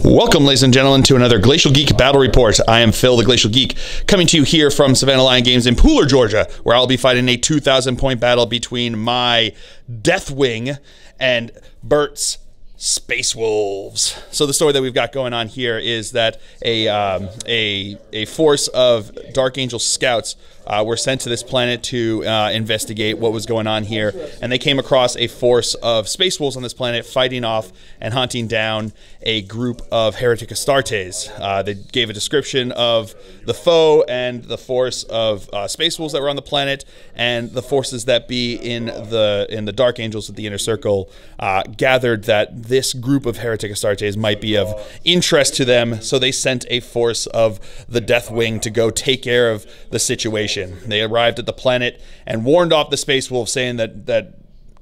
Welcome, ladies and gentlemen, to another Glacial Geek Battle Report. I am Phil, the Glacial Geek, coming to you here from Savannah Lion Games in Pooler, Georgia, where I'll be fighting a 2,000-point battle between my Deathwing and Bert's Space Wolves. So the story that we've got going on here is that a force of Dark Angel scouts were sent to this planet to investigate what was going on here, and they came across a force of Space Wolves on this planet fighting off and hunting down a group of Heretic Astartes. They gave a description of the foe and the force of Space Wolves that were on the planet, and the forces that be in the Dark Angels at the Inner Circle gathered that this group of Heretic Astartes might be of interest to them, so they sent a force of the Deathwing to go take care of the situation. They arrived at the planet and warned off the Space Wolves, saying that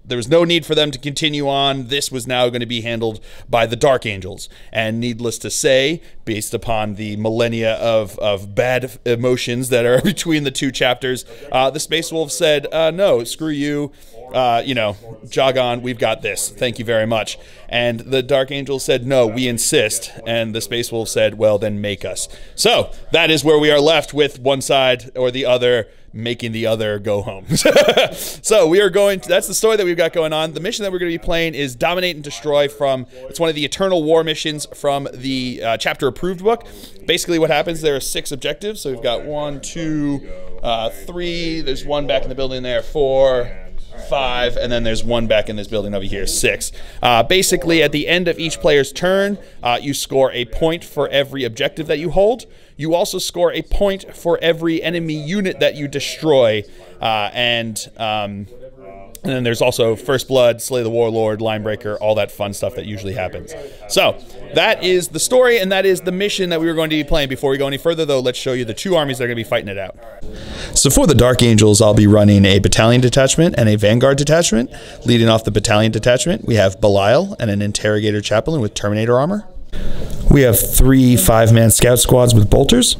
there was no need for them to continue on. This was now going to be handled by the Dark Angels. And needless to say, based upon the millennia of bad emotions that are between the two chapters, the Space Wolves said, no, screw you. Jog on, we've got this. Thank you very much. And the Dark Angels said, no, we insist. And the Space Wolves said, well, then make us. So that is where we are left, with one side or the other making the other go home. So we are going to, that's the story that we've got going on. The mission that we're going to be playing is Dominate and Destroy it's one of the Eternal War missions from the chapter approved book. Basically what happens, there are 6 objectives. So we've got 1, 2, 3, there's one back in the building there, 4, 5, and then there's one back in this building over here, 6. Basically, at the end of each player's turn, you score a point for every objective that you hold. You also score a point for every enemy unit that you destroy, and then there's also First Blood, Slay the Warlord, Linebreaker, all that fun stuff that usually happens. So that is the story, and that is the mission that we were going to be playing. Before we go any further, though, let's show you the 2 armies that are going to be fighting it out. So for the Dark Angels, I'll be running a battalion detachment and a vanguard detachment. Leading off the battalion detachment, we have Belial and an interrogator chaplain with Terminator armor. We have 3 5-man scout squads with bolters.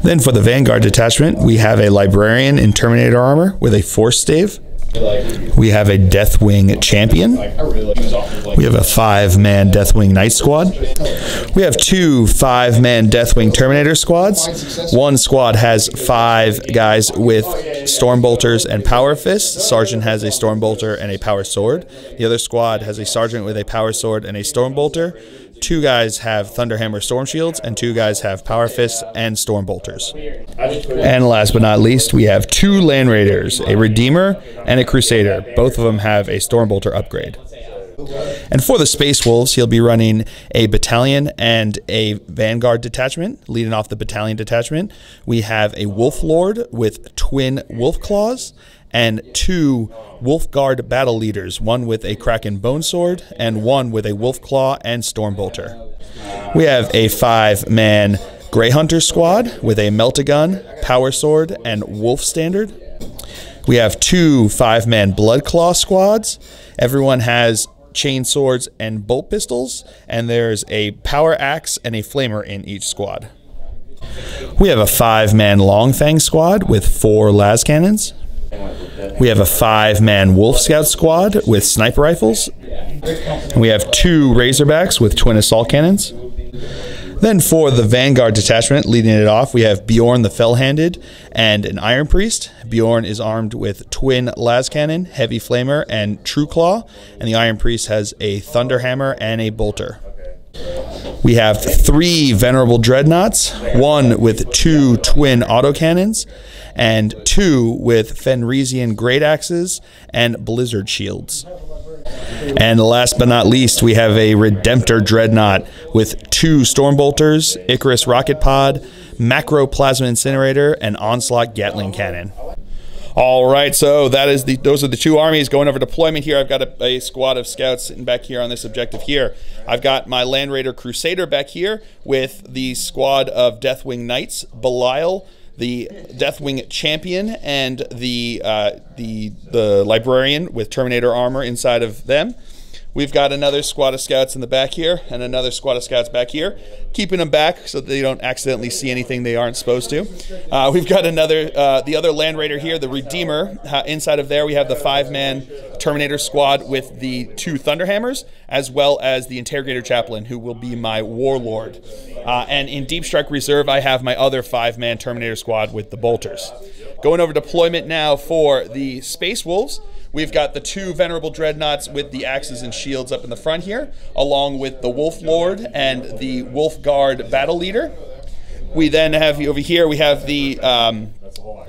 Then for the vanguard detachment, we have a librarian in Terminator armor with a force stave. We have a Deathwing champion. We have a 5-man Deathwing Knight squad. We have 2 5-man Deathwing Terminator squads. One squad has 5 guys with storm bolters and power fists. Sergeant has a storm bolter and a power sword. The other squad has a sergeant with a power sword and a storm bolter. 2 guys have Thunderhammer storm shields, and 2 guys have power fists and storm bolters. And last but not least, we have 2 land raiders, a redeemer and a crusader. Both of them have a storm bolter upgrade. And for the Space Wolves, he'll be running a battalion and a vanguard detachment. Leading off the battalion detachment, we have a Wolf Lord with twin wolf claws, and 2 Wolf Guard battle leaders, one with a Kraken bone sword and one with a Wolf Claw and storm bolter. We have a 5-man Grey Hunter squad with a melt-a-gun, power sword, and wolf standard. We have 2 5-man Blood Claw squads. Everyone has chain swords and bolt pistols, and there's a power axe and a flamer in each squad. We have a 5-man Long Fang squad with 4 las cannons. We have a 5-man Wolf Scout squad with sniper rifles. And we have 2 Razorbacks with twin assault cannons. Then for the Vanguard detachment, leading it off, we have Bjorn the Fell-Handed and an Iron Priest. Bjorn is armed with twin las cannon, heavy flamer, and true claw, and the Iron Priest has a Thunderhammer and a bolter. We have 3 Venerable Dreadnoughts, one with 2 twin autocannons, and 2 with Fenrisian great axes and blizzard shields. And last but not least, we have a Redemptor Dreadnought with 2 Stormbolters, Icarus Rocket Pod, Macro Plasma Incinerator, and Onslaught Gatling Cannon. All right, so those are the 2 armies going over deployment here. I've got a squad of scouts sitting back here on this objective here. I've got my Land Raider Crusader back here with the squad of Deathwing Knights, Belial, the Deathwing champion, and the librarian with Terminator armor inside of them. We've got another squad of scouts in the back here, and another squad of scouts back here, keeping them back so that they don't accidentally see anything they aren't supposed to. We've got the other Land Raider here, the Redeemer. Inside of there, we have the 5-man Terminator Squad with the 2 Thunderhammers, as well as the Interrogator Chaplain, who will be my Warlord. And in Deep Strike Reserve, I have my other 5-man Terminator Squad with the Bolters. Going over deployment now for the Space Wolves. We've got the 2 Venerable Dreadnoughts with the axes and shields up in the front here, along with the Wolf Lord and the Wolf Guard Battle Leader. We then have over here, we have the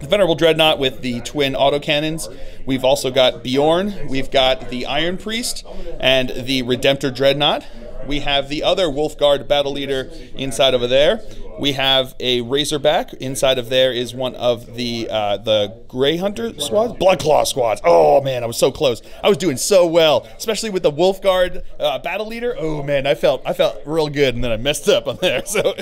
Venerable Dreadnought with the twin autocannons. We've also got Bjorn. We've got the Iron Priest and the Redemptor Dreadnought. We have the other Wolf Guard Battle Leader inside over there. We have a Razorback. Inside of there is one of the Grey Hunter squads? Bloodclaw squads. Oh, man, I was so close. I was doing so well, especially with the Wolf Guard Battle Leader. Oh, man, I felt real good, and then I messed up on there. So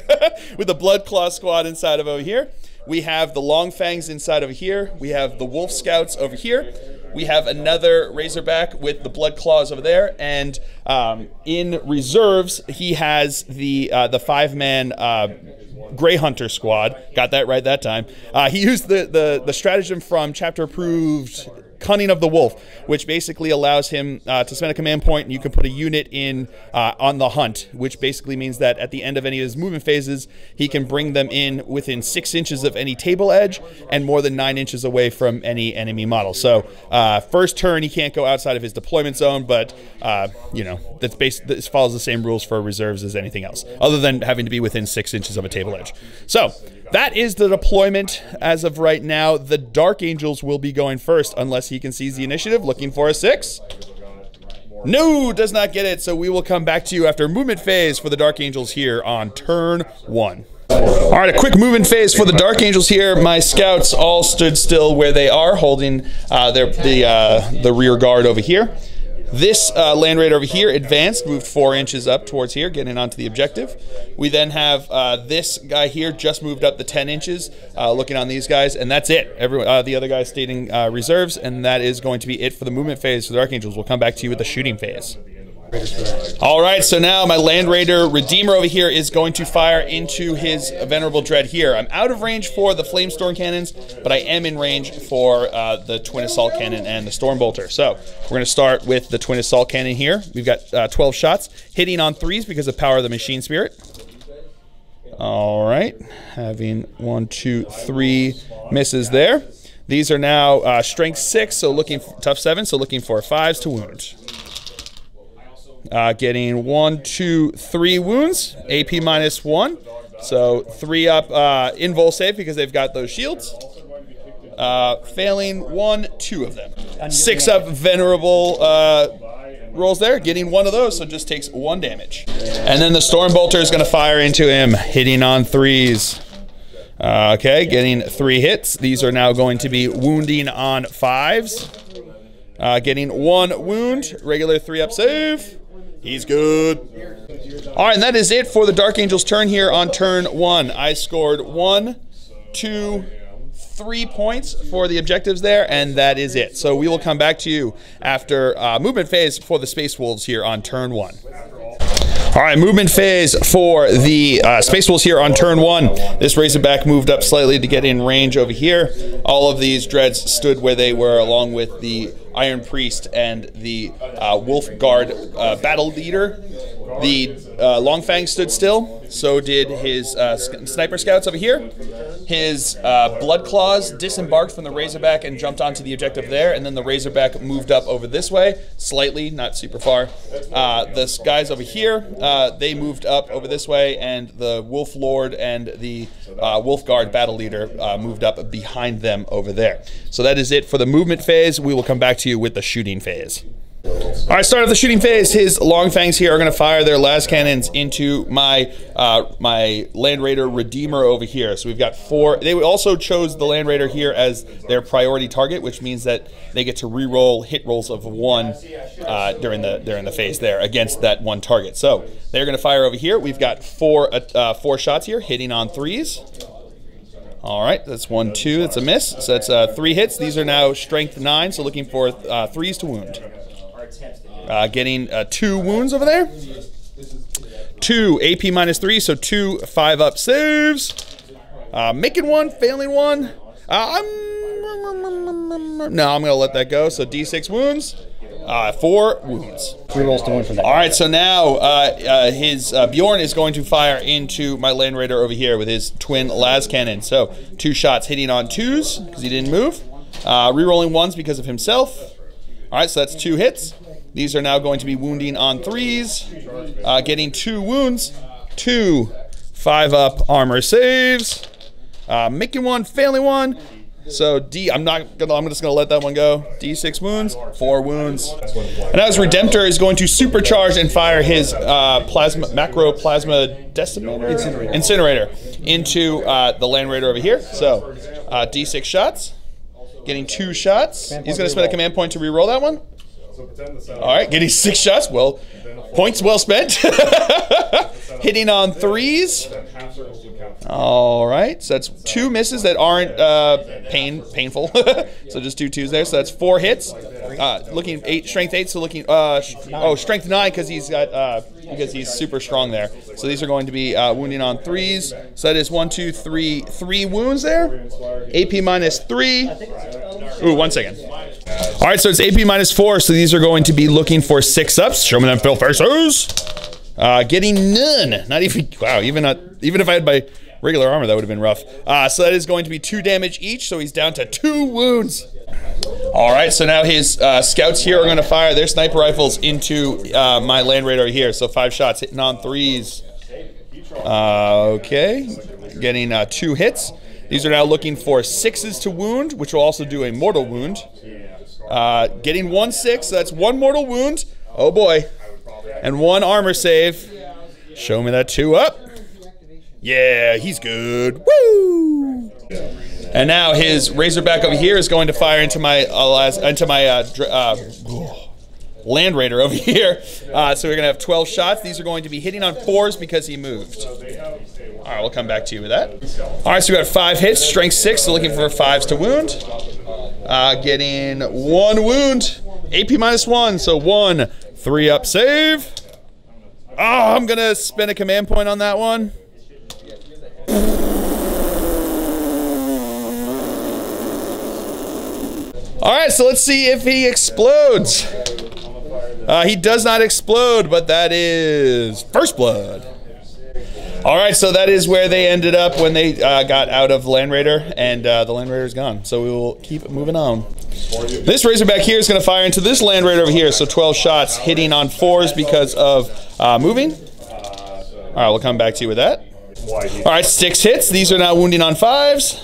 with the Bloodclaw squad inside of over here. We have the Long Fangs inside over here. We have the Wolf Scouts over here. We have another Razorback with the Blood Claws over there, and in reserves he has the 5-man Grey Hunter squad. Got that right that time. He used the stratagem from chapter approved Cunning of the Wolf, which basically allows him to spend a command point, and you can put a unit in on the hunt, which basically means that at the end of any of his movement phases, he can bring them in within 6 inches of any table edge and more than 9 inches away from any enemy model. So first turn, he can't go outside of his deployment zone, but you know, this follows the same rules for reserves as anything else, other than having to be within 6 inches of a table edge. So that is the deployment as of right now. The Dark Angels will be going first, unless he can seize the initiative. Looking for a 6. No, does not get it. So we will come back to you after movement phase for the Dark Angels here on turn 1. All right, a quick movement phase for the Dark Angels here. My scouts all stood still where they are, holding the rear guard over here. This Land Raider over here advanced, moved 4 inches up towards here, getting onto the objective. We then have this guy here just moved up the 10 inches, looking on these guys, and that's it. The other guys stayed in reserves, and that is going to be it for the movement phase for the Archangels. We'll come back to you with the shooting phase. All right, so now my Land Raider Redeemer over here is going to fire into his Venerable Dread here. I'm out of range for the Flamestorm cannons, but I am in range for the Twin Assault Cannon and the Storm Bolter. So we're going to start with the Twin Assault Cannon here. We've got 12 shots, hitting on 3s because of Power of the Machine Spirit. All right, having 1, 2, 3 misses there. These are now Strength 6, so looking for Tough 7, so looking for 5s to wound. Getting 1, 2, 3 wounds, AP -1, so 3 up invul save because they've got those shields. Failing 1, 2 of them. 6 up venerable rolls there, getting 1 of those, so just takes 1 damage. And then the Storm Bolter is going to fire into him, hitting on 3s. Okay, getting 3 hits. These are now going to be wounding on 5s. Getting 1 wound, regular 3-up save. He's good. All right, and that is it for the Dark Angels' turn here on turn 1. I scored 1, 2, 3 points for the objectives there, and that is it. So we will come back to you after movement phase for the Space Wolves here on turn 1. All right, movement phase for the Space Wolves here on turn 1. This Razorback moved up slightly to get in range over here. All of these dreads stood where they were, along with the Iron Priest and the Wolf Guard Battle Leader. The Longfang stood still, so did his Sniper Scouts over here. His Blood Claws disembarked from the Razorback and jumped onto the objective there, and then the Razorback moved up over this way, slightly, not super far. The guys over here, they moved up over this way, and the Wolf Lord and the Wolf Guard Battle Leader moved up behind them over there. So that is it for the movement phase. We will come back to you with the shooting phase. All right, start of the shooting phase. His Long Fangs here are going to fire their las cannons into my my Land Raider Redeemer over here. So we've got 4. They also chose the Land Raider here as their priority target, which means that they get to re-roll hit rolls of 1 during the phase there against that 1 target. So they're going to fire over here. We've got 4 shots here, hitting on 3s. All right, that's 1, 2. That's a miss. So that's 3 hits. These are now Strength 9, so looking for 3s to wound. Getting 2 wounds over there. 2 AP -3, so 2 5-up saves. Making 1, failing 1. No, I'm gonna let that go. So D6 wounds. 4 wounds. 3 rolls to 1 for that. All right, so now his Bjorn is going to fire into my Land Raider over here with his twin las cannon. So 2 shots hitting on 2s because he didn't move. Rerolling 1s because of himself. All right, so that's 2 hits. These are now going to be wounding on 3s. Getting 2 wounds. 2 5-up armor saves. Making 1, failing 1. So I'm just gonna let that one go. D6 wounds, 4 wounds. And now his Redemptor is going to supercharge and fire his macro plasma decimator incinerator into the Land Raider over here. So D6 shots, getting 2 shots. He's gonna spend a command point to re-roll that one. All right, getting 6 shots. Well, points well spent. Hitting on 3s. All right, so that's 2 misses that aren't painful. So just 2 2s there. So that's 4 hits. Looking strength 8. So looking strength 9 because he's super strong there. So these are going to be wounding on 3s. So that is 1 2 3 3 wounds there. AP -3. Ooh, 1 second. All right, so it's AP -4. So these are going to be looking for 6-ups. Show me them Phil faces. Getting none. Not even. Wow. Even if I had my regular armor, that would have been rough. So that is going to be 2 damage each. So he's down to 2 wounds. All right. So now his scouts here are going to fire their sniper rifles into my Land Raider here. So 5 shots hitting on 3s. Okay. Getting 2 hits. These are now looking for 6s to wound, which will also do a mortal wound. Getting 1 6. So that's 1 mortal wound. Oh boy. And 1 armor save. Show me that 2-up. Yeah, he's good. Woo! And now his Razorback over here is going to fire into my Land Raider over here. So we're gonna have 12 shots. These are going to be hitting on 4s because he moved. All right, we'll come back to you with that. All right, so we got 5 hits, strength 6, so looking for 5s to wound. Getting 1 wound, AP -1, so 1 3-up save. Oh, I'm gonna spend a command point on that one. All right, so let's see if he explodes. He does not explode, but that is first blood. All right, so that is where they ended up when they got out of Land Raider, and the Land Raider is gone. So we will keep moving on. This Razorback here is going to fire into this Land Raider over here, so 12 shots hitting on 4s because of moving. All right, we'll come back to you with that. All right, 6 hits. These are now wounding on 5s.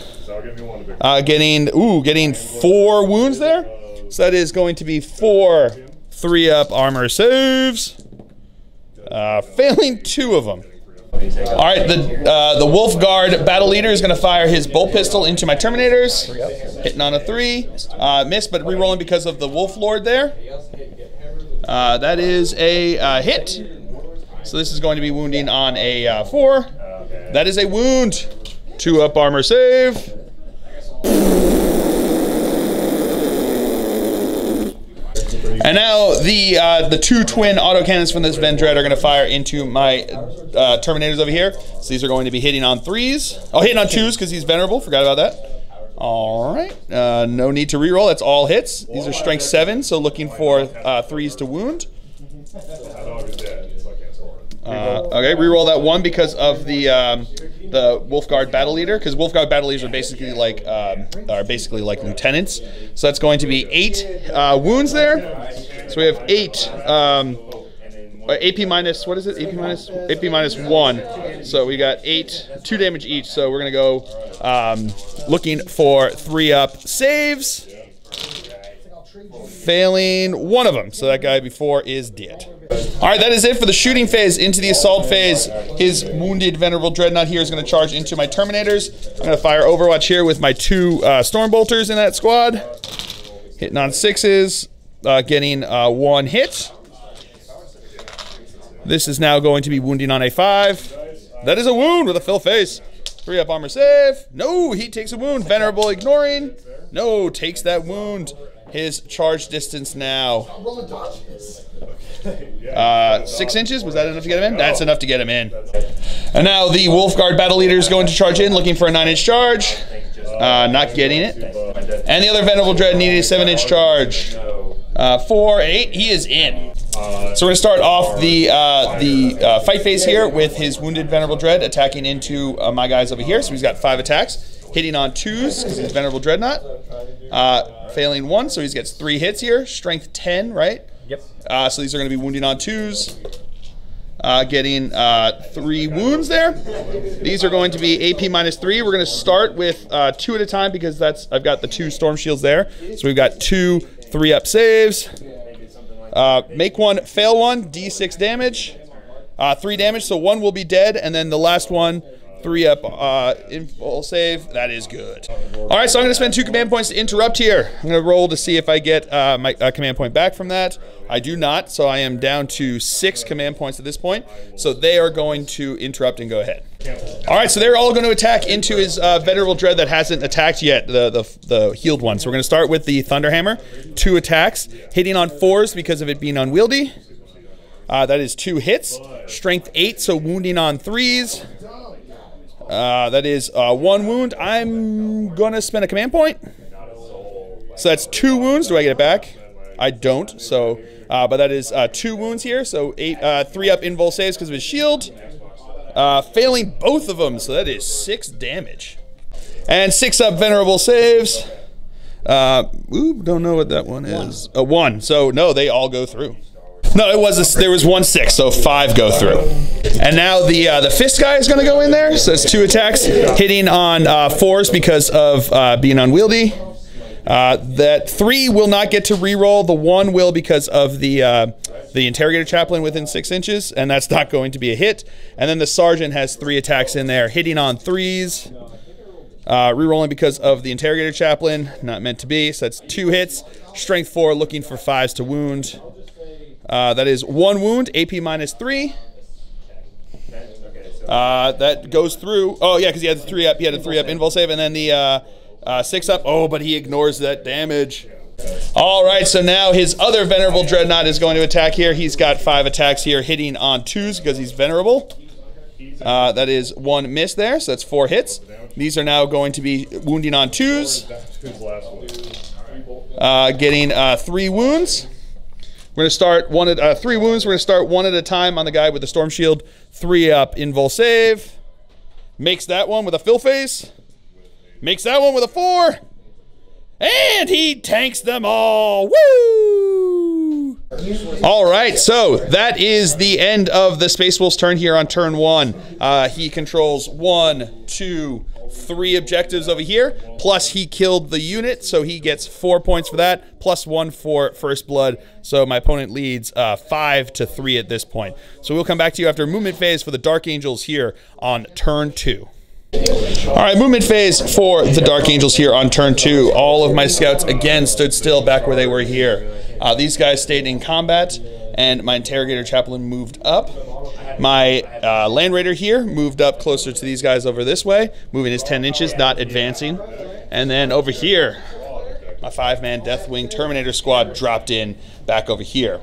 Getting 4 wounds there. So that is going to be 4 3-up armor saves. Failing 2 of them. All right, the Wolf Guard Battle Leader is going to fire his bolt pistol into my Terminators. Hitting on a 3. Miss, but re-rolling because of the Wolf Lord there. That is a hit. So this is going to be wounding on a 4. That is a wound. 2-up armor save. And now the 2 twin autocannons from this Vendread are going to fire into my Terminators over here. So these are going to be hitting on 3s. Oh, hitting on 2s because he's venerable. Forgot about that. All right. No need to reroll. That's all hits. These are strength 7, so looking for 3s to wound. Okay, reroll that 1 because of the Wolfguard Battle Leader, because Wolfguard Battle Leaders are basically like lieutenants. So that's going to be 8 wounds there. So we have 8 AP minus, what is it? AP minus 1. So we got 2 damage each. So we're gonna go looking for 3-up saves. Failing 1 of them. So that guy before is dead. All right, that is it for the shooting phase. Into the assault phase, his wounded Venerable Dreadnought here is going to charge into my Terminators. I'm going to fire Overwatch here with my 2 Stormbolters in that squad. Hitting on 6s, getting 1 hit. This is now going to be wounding on a 5. That is a wound with a fill face. 3-up armor save. No, he takes a wound. Venerable ignoring. No, takes that wound. His charge distance now. 6 inches. Was that enough to get him in? That's enough to get him in. And now the Wolfguard battle leader is going to charge in, looking for a 9-inch charge. Not getting it. And the other Venerable Dread needed a 7-inch charge. 4, 8. He is in. So we're going to start off the fight phase here with his wounded Venerable Dread attacking into my guys over here. So he's got 5 attacks, hitting on 2s because he's Venerable Dreadnought. Failing 1, so he gets 3 hits here. Strength 10, right? Yep. So these are going to be wounding on 2s. Getting 3 wounds there. These are going to be AP -3. We're going to start with 2 at a time because I've got the 2 storm shields there. So we've got 2 3-up saves. Make 1, fail 1, D6 damage. 3 damage, so 1 will be dead, and then the last one, 3-up full save. That is good. All right, so I'm going to spend 2 command points to interrupt here. I'm going to roll to see if I get my command point back from that. I do not, so I am down to 6 command points at this point. So they are going to interrupt and go ahead. All right, so they're all going to attack into his Venerable Dread that hasn't attacked yet, the healed one. So we're going to start with the Thunderhammer. 2 attacks, hitting on 4s because of it being unwieldy. That is 2 hits. Strength 8, so wounding on 3s. That is 1 wound. I'm going to spend a command point. So that's 2 wounds. Do I get it back? I don't. So, but that is 2 wounds here. So 3-up invul saves because of his shield. Failing both of them. So that is 6 damage. And 6-up venerable saves. Don't know what that one is. 1. So no, they all go through. No, there was 1 6, so 5 go through. And now the fist guy is going to go in there. So it's 2 attacks, hitting on 4s because of being unwieldy. That 3 will not get to reroll. The 1 will because of the Interrogator Chaplain within 6 inches, and that's not going to be a hit. And then the Sergeant has 3 attacks in there, hitting on 3s. Rerolling because of the Interrogator Chaplain, not meant to be. So that's 2 hits. Strength 4, looking for 5s to wound. That is 1 wound, AP -3. That goes through. Oh yeah, because he had the 3-up. He had a 3-up invul save, and then the 6-up. Oh, but he ignores that damage. All right, so now his other Venerable Dreadnought is going to attack here. He's got 5 attacks here, hitting on 2s because he's Venerable. That is 1 miss there, so that's 4 hits. These are now going to be wounding on 2s. Getting 3 wounds. We're going to start 3 wounds. We're going to start 1 at a time on the guy with the Storm Shield. 3-up invul save. Makes that one with a fill face. Makes that one with a 4. And he tanks them all. Woo! All right, so that is the end of the Space Wolf's turn here on turn 1. He controls 1, 2, 3 objectives over here, plus he killed the unit, so he gets 4 points for that, plus 1 for first blood. So my opponent leads 5-3 at this point. So we'll come back to you after movement phase for the Dark Angels here on turn 2. All right, movement phase for the Dark Angels here on turn 2. All of my scouts again stood still back where they were here. These guys stayed in combat, and my Interrogator Chaplain moved up. My Land Raider here moved up closer to these guys over this way, moving his 10 inches, not advancing. And then over here, my 5-man Deathwing Terminator Squad dropped in back over here.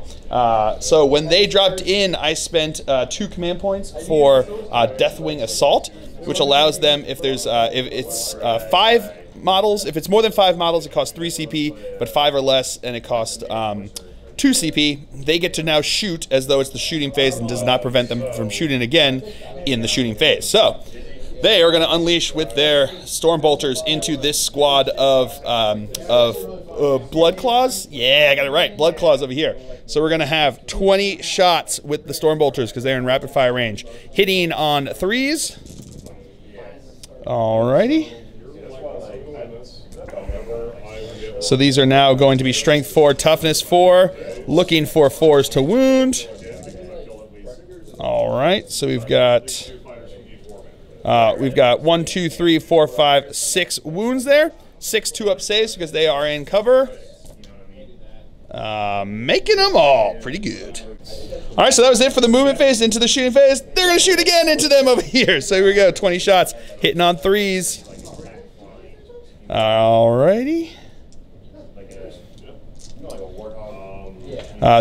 So when they dropped in, I spent 2 command points for Deathwing Assault, which allows them, if it's 5 models, if it's more than 5 models, it costs 3 CP, but 5 or less, and it costs 2 CP. They get to now shoot as though it's the shooting phase and does not prevent them from shooting again in the shooting phase. So they are going to unleash with their Storm Bolters into this squad of Blood Claws. Yeah, I got it right. Blood Claws over here. So we're going to have 20 shots with the Storm Bolters because they're in rapid fire range. Hitting on 3s. Alrighty. So these are now going to be Strength 4, Toughness 4, looking for 4s to wound. All right, so we've got 1, 2, 3, 4, 5, 6 wounds there. 6 2-up saves because they are in cover. Making them all pretty good. All right, so that was it for the movement phase. Into the shooting phase. They're going to shoot again into them over here. So here we go, 20 shots, hitting on 3s. All righty.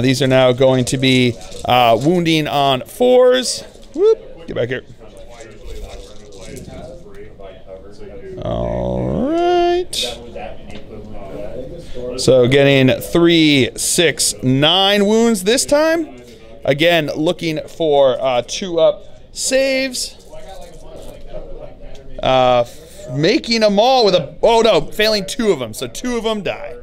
These are now going to be wounding on 4s. Whoop, get back here. All right. So getting 3, 6, 9 wounds this time. Again, looking for 2-up saves. Making them all with a... Oh, no. Failing 2 of them. So 2 of them die.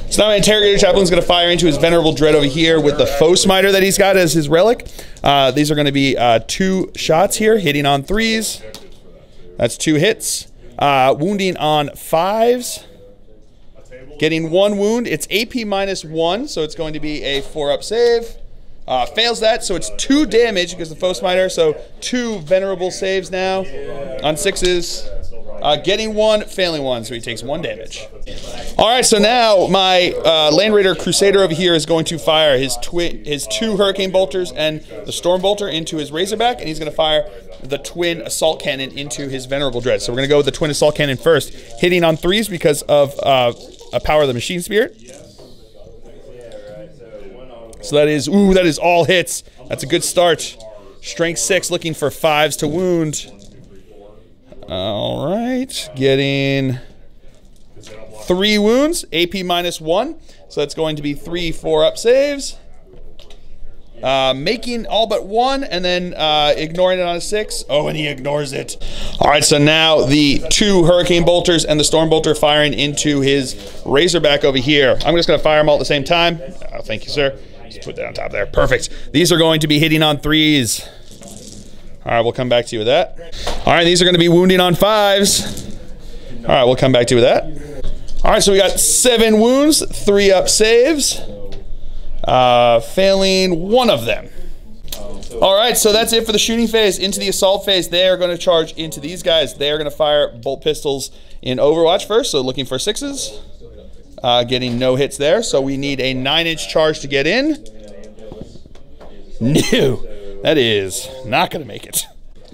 So now my Interrogator Chaplain's going to fire into his Venerable Dread over here with the Foe Smiter that he's got as his relic. These are going to be 2 shots here, hitting on 3s. That's 2 hits. Wounding on 5s. Getting 1 wound. It's AP -1, so it's going to be a 4-up save. Fails that, so it's 2 damage because the Foe Smiter, so 2 Venerable saves now on 6s. Getting 1, failing 1, so he takes 1 damage. Alright, so now my Land Raider Crusader over here is going to fire his 2 Hurricane Bolters and the Storm Bolter into his Razorback, and he's going to fire the Twin Assault Cannon into his Venerable Dread. So we're going to go with the Twin Assault Cannon first, hitting on 3s because of a Power of the Machine Spirit. So that is all hits. That's a good start. Strength 6, looking for 5s to wound. All right, getting 3 wounds, AP -1. So that's going to be 3 4-up saves. Making all but 1 and then ignoring it on a 6. Oh, and he ignores it. All right, so now the 2 Hurricane Bolters and the Storm Bolter firing into his Razorback over here. I'm just going to fire them all at the same time. Oh, thank you, sir. Just put that on top there. Perfect. These are going to be hitting on 3s. All right, we'll come back to you with that. All right, these are going to be wounding on 5s. All right, we'll come back to you with that. All right, so we got 7 wounds, 3-up saves. Failing 1 of them. All right, so that's it for the shooting phase. Into the assault phase, they are going to charge into these guys. They are going to fire bolt pistols in Overwatch first, so looking for 6s. Getting no hits there, so we need a 9-inch charge to get in. No, that is not going to make it.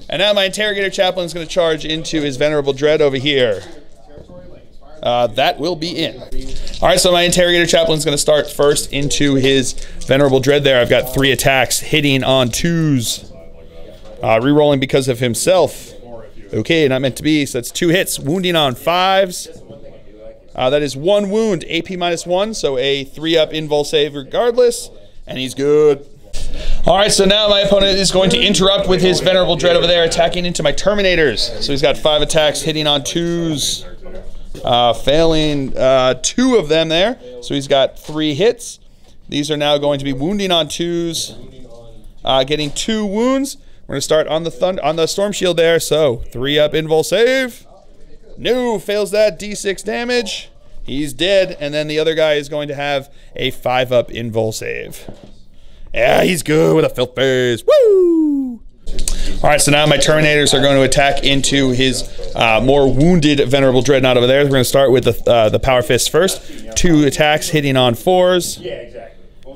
And now my Interrogator Chaplain is going to charge into his Venerable Dread over here. That will be in. All right, so my Interrogator Chaplain is going to start first into his Venerable Dread there. I've got 3 attacks hitting on 2s. Rerolling because of himself. Okay, not meant to be. So that's 2 hits. Wounding on 5s. That is 1 wound, AP -1, so a 3-up invul save regardless. And he's good. All right, so now my opponent is going to interrupt with his Venerable Dread over there, attacking into my Terminators. So he's got 5 attacks hitting on 2s. Failing 2 of them there. So he's got 3 hits. These are now going to be wounding on 2s. Getting 2 wounds. We're going to start on the Storm Shield there. So 3-up invul save. No, fails that. D6 damage. He's dead. And then the other guy is going to have a 5-up invul save. Yeah, he's good with a filth phase. Woo! All right, so now my Terminators are going to attack into his more wounded Venerable Dreadnought over there. We're going to start with the Power Fist first. 2 attacks hitting on 4s.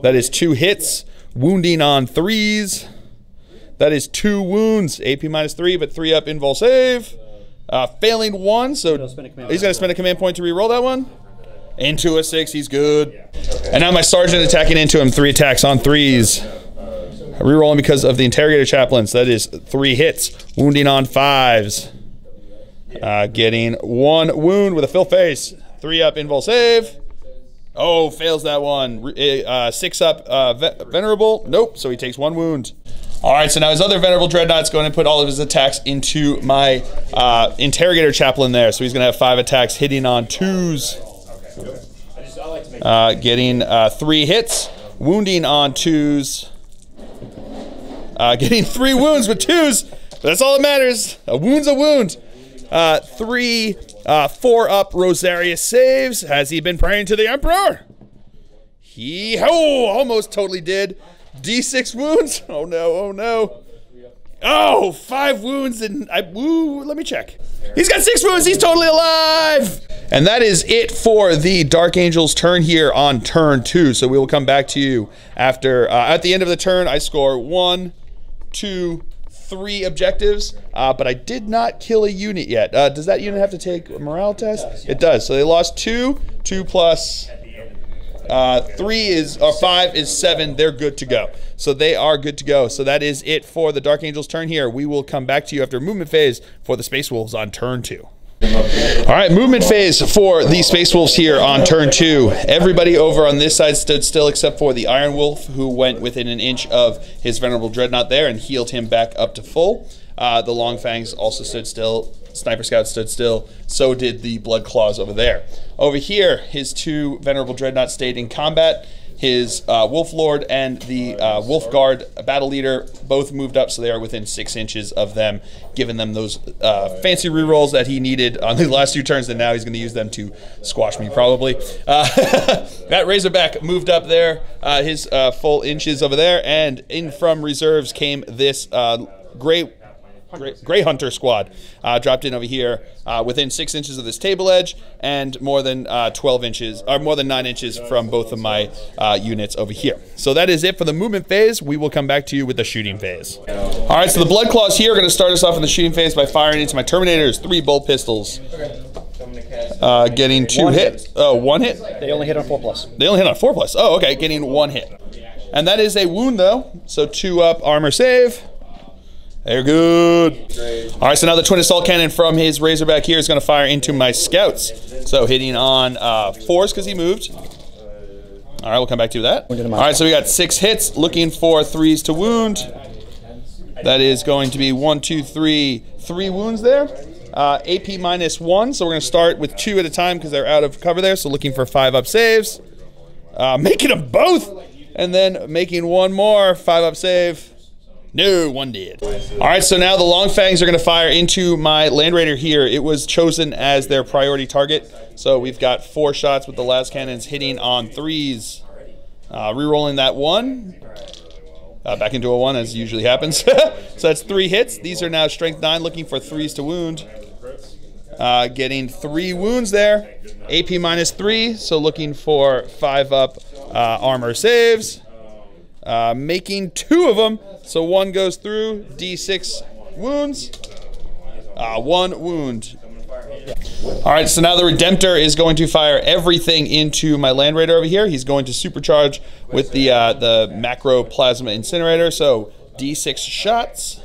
That is 2 hits. Wounding on 3s. That is 2 wounds. AP -3, but 3-up invul save. Failing 1, so he's going to spend a command point to reroll that one. Into a 6, he's good. And now my Sergeant attacking into him, 3 attacks on 3s. Rerolling because of the Interrogator Chaplains. That is 3 hits. Wounding on 5s. Getting 1 wound with a filth face. 3-up invul save. Oh, fails that one. 6-up Venerable. Nope, so he takes 1 wound. All right, so now his other Venerable Dreadnought's going to put all of his attacks into my Interrogator Chaplain there. So he's going to have 5 attacks hitting on 2s. Getting 3 hits. Wounding on 2s. Getting 3 wounds with 2s. But that's all that matters. A wound's a wound. 3 4-up Rosarius saves. Has he been praying to the Emperor? He almost totally did. D6 wounds. Oh no, oh no. Oh, 5 wounds and let me check. He's got 6 wounds. He's totally alive. And that is it for the Dark Angel's turn here on turn 2. So we will come back to you after, at the end of the turn, I score 1, 2, 3 objectives, but I did not kill a unit yet. Does that unit have to take a morale test? It does. So they lost 2, 2 plus 5 is 7. They're good to go. So they are good to go. So that is it for the Dark Angel's turn here. We will come back to you after movement phase for the Space Wolves on turn 2. All right, movement phase for the Space Wolves here on turn 2. Everybody over on this side stood still except for the Iron Wolf, who went within an inch of his Venerable Dreadnought there and healed him back up to full. The Long Fangs also stood still. Sniper Scout stood still. So did the Blood Claws over there. Over here, his 2 Venerable Dreadnoughts stayed in combat. His Wolf Lord and the Wolf Guard Battle Leader both moved up, so they are within 6 inches of them, giving them those fancy rerolls that he needed on the last 2 turns, and now he's going to use them to squash me, probably. That Razorback moved up there, his full inches over there, and in from reserves came this Grey Hunter squad, dropped in over here within 6 inches of this table edge, and more than 12 inches, or more than 9 inches from both of my units over here. So that is it for the movement phase. We will come back to you with the shooting phase. All right, so the Blood Claws here are going to start us off in the shooting phase by firing into my Terminators, 3 bolt pistols. Getting 2 hits. Oh, 1 hit? They only hit on 4+. They only hit on 4+. Oh, okay, getting 1 hit. And that is a wound, though. So 2 up, armor save. They're good. All right, so now the Twin Assault Cannon from his Razorback here is going to fire into my Scouts. So hitting on 4s because he moved. All right, we'll come back to that. All right, so we got 6 hits, looking for 3s to wound. That is going to be 1, 2, 3, 3 wounds there. AP -1, so we're going to start with 2 at a time because they're out of cover there. So looking for 5 up saves. Making them both, and then making 1 more 5 up save. No, 1 did. All right, so now the Long Fangs are going to fire into my Land Raider here. It was chosen as their priority target. So we've got 4 shots with the last cannons hitting on 3s. Rerolling that 1. Back into a 1 as usually happens. So that's 3 hits. These are now strength 9, looking for 3s to wound. Getting 3 wounds there. AP -3, so looking for 5 up armor saves. Making 2 of them, so 1 goes through, D6 wounds, 1 wound. All right, so now the Redemptor is going to fire everything into my Land Raider over here. He's going to supercharge with the macro plasma incinerator, so D6 shots.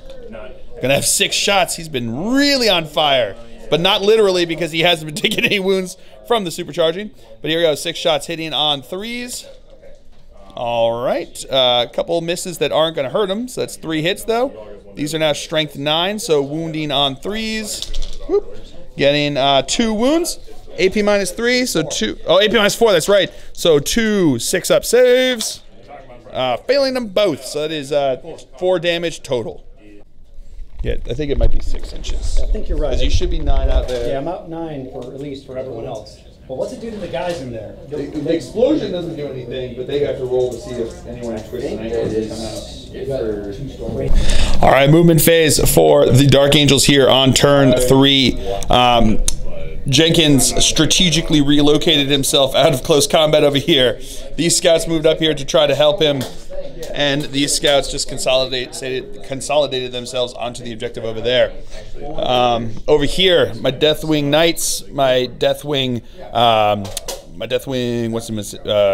Gonna have 6 shots. He's been really on fire, but not literally because he hasn't been taking any wounds from the supercharging. But here we go, 6 shots hitting on 3s. All right, a couple misses that aren't going to hurt him, so that's 3 hits though. These are now strength 9, so wounding on 3s. Whoop. Getting 2 wounds. AP -3, so 2. Oh, AP -4, that's right. So 2 6 up saves. Failing them both, so that is 4 damage total. Yeah, I think it might be 6 inches. I think you're right. Because you should be 9 out there. Yeah, I'm out 9 for at least for everyone else. Well, what's it do to the guys in there? The explosion doesn't do anything, but they have to roll to see if anyone twists an ankle come out. All right, movement phase for the Dark Angels here on turn 3. Jenkins strategically relocated himself out of close combat over here. These scouts moved up here to try to help him, and these scouts just consolidated themselves onto the objective over there. Over here, my Deathwing Knights, my Deathwing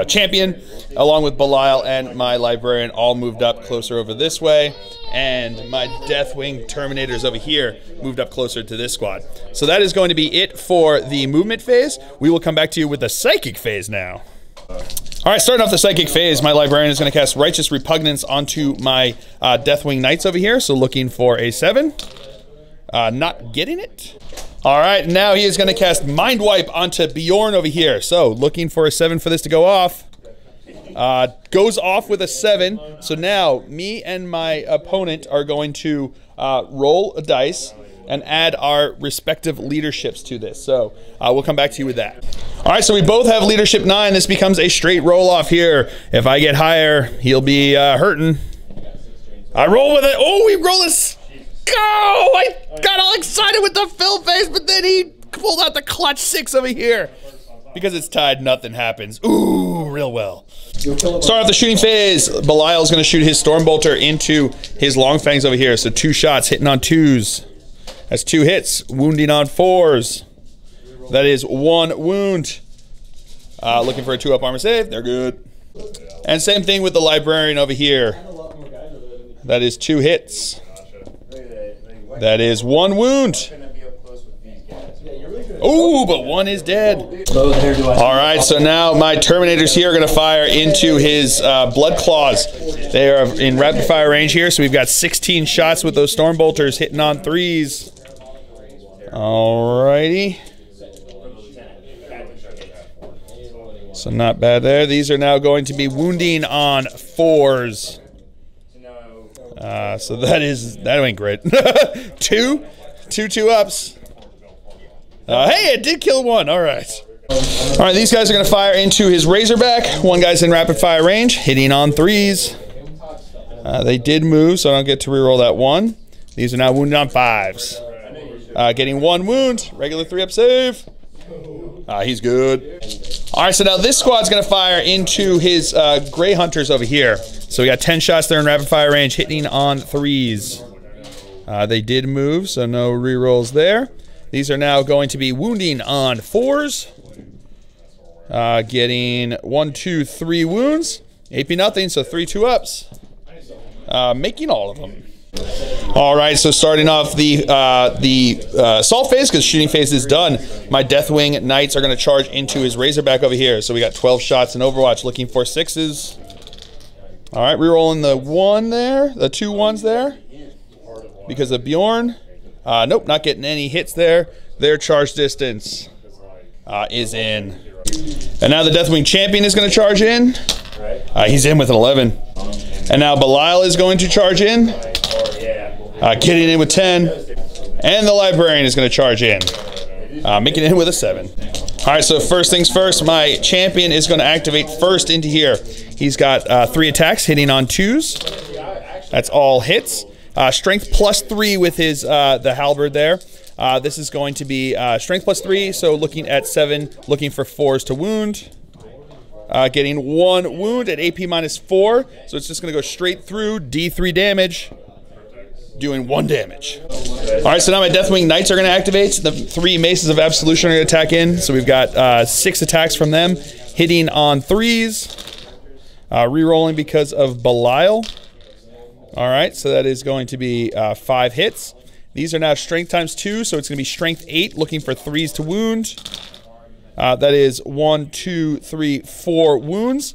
champion, along with Belial and my Librarian, all moved up closer over this way, and my Deathwing Terminators over here moved up closer to this squad. So that is going to be it for the movement phase. We will come back to you with the psychic phase now. All right, starting off the psychic phase, my Librarian is going to cast Righteous Repugnance onto my Deathwing Knights over here, so looking for a 7. Not getting it. All right, now he is going to cast Mind Wipe onto Bjorn over here, so looking for a 7 for this to go off. Goes off with a 7, so now me and my opponent are going to roll a dice and add our respective leaderships to this. So we'll come back to you with that. All right, so we both have leadership 9. This becomes a straight roll off here. If I get higher, he'll be hurting. I roll with it. Oh, we roll this. Go! I got all excited with the fill phase, but then he pulled out the clutch 6 over here. Because it's tied, nothing happens. Ooh, real well. Start off the shooting phase. Belial's going to shoot his Stormbolter into his Long Fangs over here. So 2 shots, hitting on 2s. That's 2 hits, wounding on 4s. That is 1 wound. Looking for a 2-up armor save. They're good. And same thing with the librarian over here. That is 2 hits. That is 1 wound. Ooh, but 1 is dead. All right, so now my Terminators here are going to fire into his blood claws. They are in rapid fire range here, so we've got 16 shots with those storm bolters hitting on 3s. All righty. So not bad there. These are now going to be wounding on 4s. So that ain't great. 2 2-ups. Hey, it did kill 1. All right. All right, these guys are going to fire into his Razorback. 1 guy's in rapid fire range, hitting on 3s. They did move, so I don't get to reroll that 1. These are now wounded on 5s. Getting 1 wound, regular 3-up save. He's good. All right, so now this squad's going to fire into his Grey Hunters over here. So we got 10 shots there in rapid fire range, hitting on 3s. They did move, so no rerolls there. These are now going to be wounding on 4s. Getting 1, 2, 3 wounds. AP nothing, so 3 2-ups. Making all of them. All right, so starting off the assault phase, because shooting phase is done. My Deathwing Knights are going to charge into his Razorback over here. So we got 12 shots in Overwatch, looking for 6s. All right, rerolling the 1 there, the 2 1s there, because of Bjorn. Nope, not getting any hits there. Their charge distance is in. And now the Deathwing Champion is going to charge in. He's in with an 11. And now Belial is going to charge in. Getting in with 10. And the Librarian is going to charge in. Making it in with a 7. All right, so first things first, my Champion is going to activate first into here. He's got 3 attacks hitting on 2s. That's all hits. Strength +3 with his the halberd there. This is going to be strength +3, so looking at 7, looking for 4s to wound. Getting 1 wound at AP -4, so it's just going to go straight through, D3 damage, doing 1 damage. All right, so now my Deathwing Knights are going to activate. The 3 Maces of Absolution are going to attack in, so we've got 6 attacks from them, hitting on 3s, re-rolling because of Belial. All right, so that is going to be 5 hits. These are now strength ×2, so it's going to be strength 8, looking for 3s to wound. That is 1, 2, 3, 4 wounds.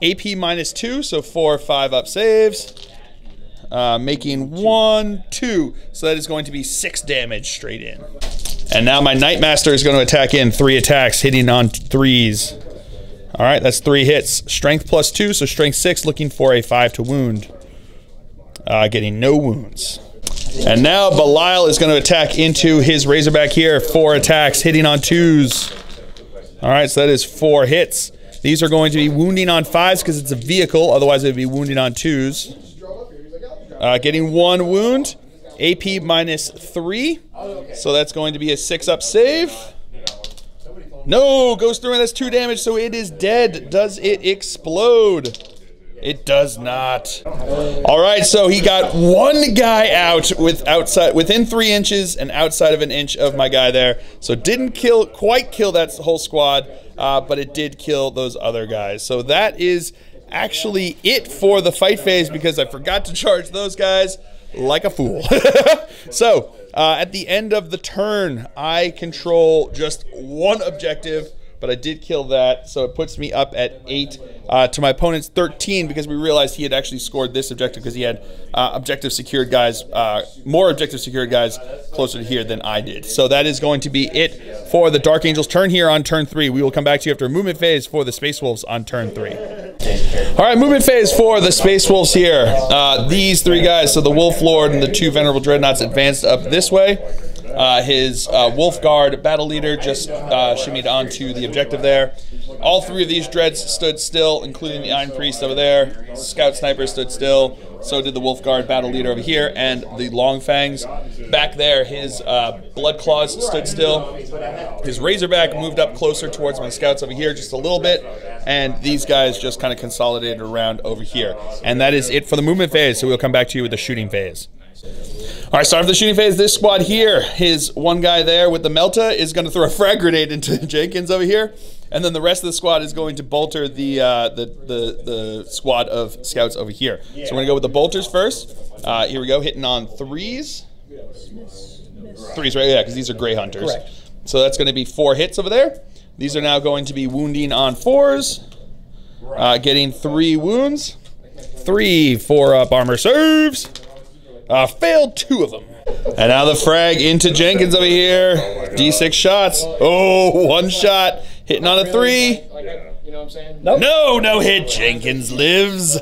AP -2, so 4 5-up saves. Making 1, 2, so that is going to be 6 damage straight in. And now my Nightmaster is going to attack in 3 attacks, hitting on 3s. All right, that's 3 hits. Strength +2, so strength 6, looking for a 5 to wound. Getting no wounds. And now Belial is going to attack into his Razorback here. 4 attacks, hitting on 2s. All right, so that is 4 hits. These are going to be wounding on 5s because it's a vehicle. Otherwise, it would be wounding on 2s. Getting 1 wound. AP -3. So that's going to be a 6-up save. No, goes through and that's 2 damage, so it is dead. Does it explode? It does not. All right, so he got 1 guy out within 3 inches and outside of an inch of my guy there. So didn't quite kill that whole squad, but it did kill those other guys. So that is actually it for the fight phase because I forgot to charge those guys like a fool. So at the end of the turn, I control just 1 objective, but I did kill that, so it puts me up at 8 to my opponent's 13 because we realized he had actually scored this objective because he had objective secured guys, more objective secured guys closer to here than I did. So that is going to be it for the Dark Angel's turn here on turn 3. We will come back to you after a movement phase for the Space Wolves on turn 3. All right, movement phase for the Space Wolves here. These 3 guys, so the Wolf Lord and the 2 Venerable Dreadnoughts advanced up this way. His Wolf Guard battle leader just shimmied onto the objective there. All 3 of these dreads stood still, including the Iron Priest over there. Scout Sniper stood still. So did the Wolf Guard battle leader over here, and the Long Fangs back there. His Blood Claws stood still. His Razorback moved up closer towards my scouts over here just a little bit, and these guys just kind of consolidated around over here. And that is it for the movement phase. So we'll come back to you with the shooting phase. All right, start of the shooting phase. This squad here, his 1 guy there with the Melta is going to throw a frag grenade into Jenkins over here. And then the rest of the squad is going to bolter the squad of scouts over here. So we're going to go with the bolters first. Here we go, hitting on threes. Threes, right? Yeah, because these are gray hunters. Correct. So that's going to be 4 hits over there. These are now going to be wounding on 4s. Getting 3 wounds. 3 4-up armor saves. Failed 2 of them. And now the frag into Jenkins over here. D6 shots. Oh, 1 shot. Hitting on a 3. You know what I'm saying? No hit. Jenkins lives.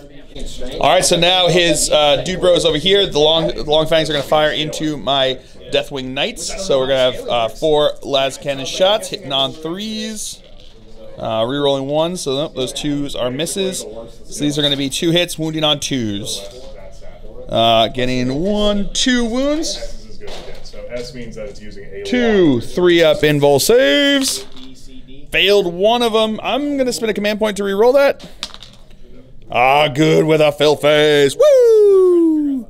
All right, so now his dude bros over here, the long fangs are going to fire into my Deathwing Knights. So we're going to have 4 las cannon shots, hitting on 3s. Rerolling 1, so nope, those 2s are misses. So these are going to be 2 hits, wounding on 2s. Getting 1, 2 wounds. So S means that it's using a 2 3-up invul saves. Failed 1 of them. I'm going to spend a command point to reroll that. Good with a fill face. Woo!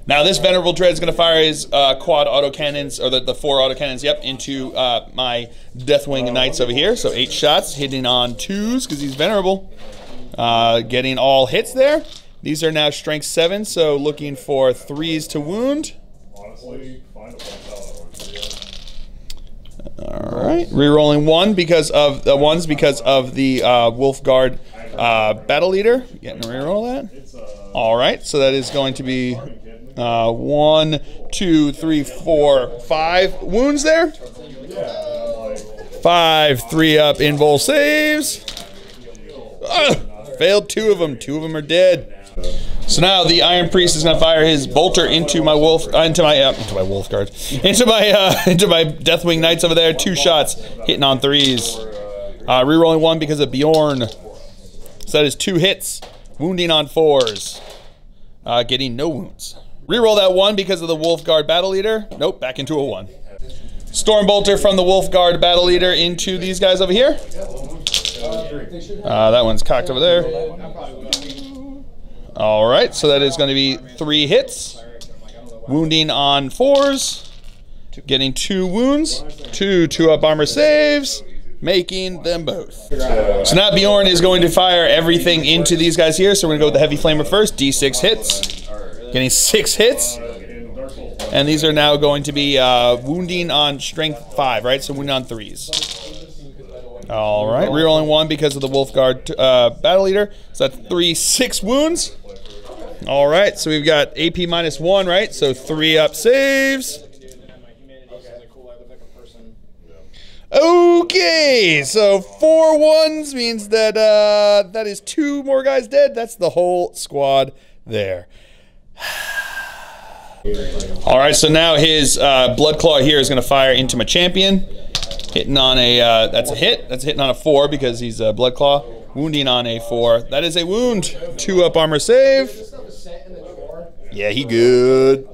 Now this Venerable Dread is going to fire his quad autocannons, or the 4 autocannons, yep, into my Deathwing Knights over here. So 8 shots, hitting on 2s because he's Venerable. Getting all hits there. These are now strength 7, so looking for 3s to wound. All right, rerolling 1 because of the Wolfguard battle leader. Getting a reroll that. All right, so that is going to be 1, 2, 3, 4, 5 wounds there. 5 3-up invul saves. Failed 2 of them. 2 of them are dead. So now the Iron Priest is going to fire his bolter into my into my Deathwing Knights over there. 2 shots, hitting on 3s. Rerolling 1 because of Bjorn. So that is 2 hits, wounding on 4s. Getting no wounds. Reroll that 1 because of the Wolfguard battle leader. Nope, back into a 1. Stormbolter from the Wolfguard battle leader into these guys over here. That one's cocked over there. All right, so that is going to be 3 hits, wounding on 4s, getting 2 wounds, 2 2-up armor saves, making them both. So now Bjorn is going to fire everything into these guys here. So we're going to go with the Heavy Flamer first, D6 hits, getting 6 hits. And these are now going to be wounding on strength 5, right? So wounding on 3s. All right, rerolling 1 because of the Wolfguard battle leader. So that's 3 6 wounds. All right, so we've got AP -1, right? So 3-up saves. Okay, so 4 1s means that that is 2 more guys dead. That's the whole squad there. All right, so now his Bloodclaw here is going to fire into my champion. Hitting on a, that's a hit. That's hitting on a 4 because he's a Bloodclaw. Wounding on a 4. That is a wound. 2-up armor save. Yeah, he good.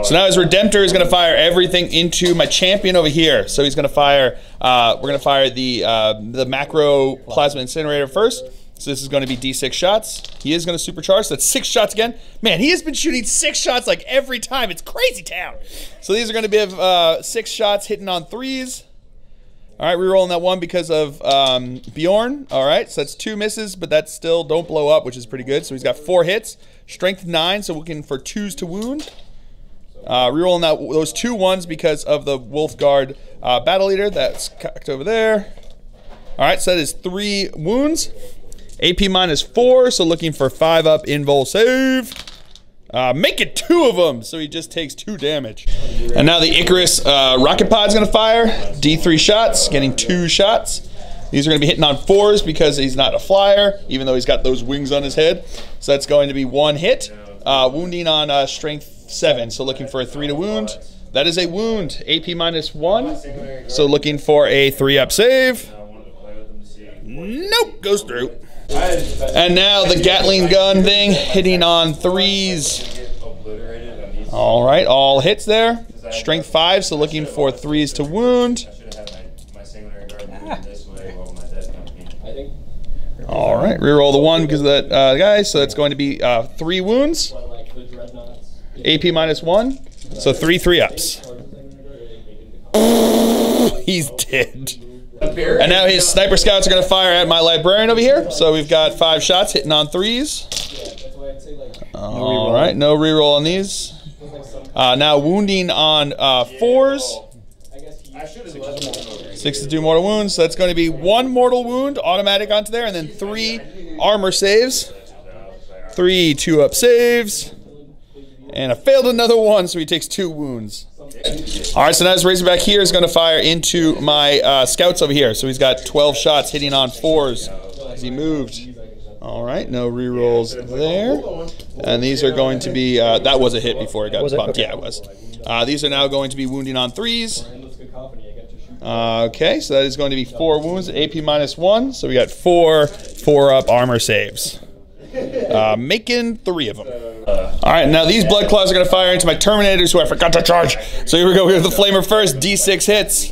So now his Redemptor is going to fire everything into my champion over here. So he's going to fire, we're going to fire the macro plasma incinerator first. So this is going to be D6 shots. He is going to supercharge. So that's 6 shots again. Man, he has been shooting 6 shots like every time. It's crazy town. So these are going to be 6 shots hitting on 3s. All right, rerolling that 1 because of Bjorn. All right, so that's 2 misses, but that's still don't blow up, which is pretty good. So he's got 4 hits, strength 9, so looking for 2s to wound. Rerolling those 2 1s because of the Wolfguard battle leader. That's cocked over there. All right, so that is 3 wounds. AP -4, so looking for 5-up invul save. Make it 2 of them, so he just takes 2 damage. And now the Icarus rocket pod's gonna fire. D3 shots, getting 2 shots. These are gonna be hitting on 4s because he's not a flyer, even though he's got those wings on his head. So that's going to be 1 hit. Wounding on strength 7, so looking for a 3 to wound. That is a wound, AP -1. So looking for a 3-up save. Nope, goes through. And now the Gatling gun thing, hitting on 3s. All right, all hits there. Strength 5, so looking for 3s to wound. All right, reroll the 1 because of that guy, so that's going to be 3 wounds. AP -1, so 3 3-ups. He's dead. And now his sniper scouts are going to fire at my librarian over here. So we've got 5 shots hitting on 3s. All right, no reroll on these. Now wounding on 4s. 6 to do mortal wounds. So that's going to be 1 mortal wound automatic onto there, and then 3 armor saves. 3 2-up saves. And I failed another one, so he takes 2 wounds. All right, so now his Razorback here is going to fire into my scouts over here. So he's got 12 shots hitting on 4s as he moved. All right, no rerolls there. And these are going to be, that was a hit before it got bumped. Okay. Yeah, it was. These are now going to be wounding on 3s. Okay, so that is going to be 4 wounds, AP -1. So we got 4 4-up armor saves. Making 3 of them. All right, now these Blood Claws are going to fire into my Terminators, who I forgot to charge. So here we go. We have the Flamer first, D6 hits.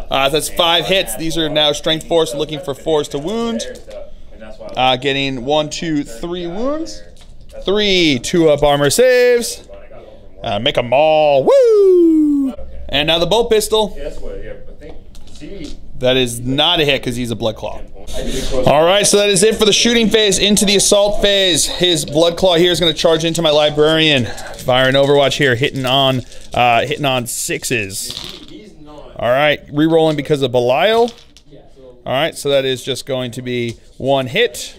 That's 5 hits. These are now Strength 4, so looking for 4s to wound. Getting 1, 2, 3 wounds. 3 2-up armor saves. Make them all. Woo! And now the Bolt Pistol. That is not a hit because he's a Blood Claw. All right, so that is it for the shooting phase. Into the assault phase, his Blood Claw here is going to charge into my librarian. Firing Overwatch here, hitting on 6s. All right, re-rolling because of Belial. All right, so that is just going to be 1 hit,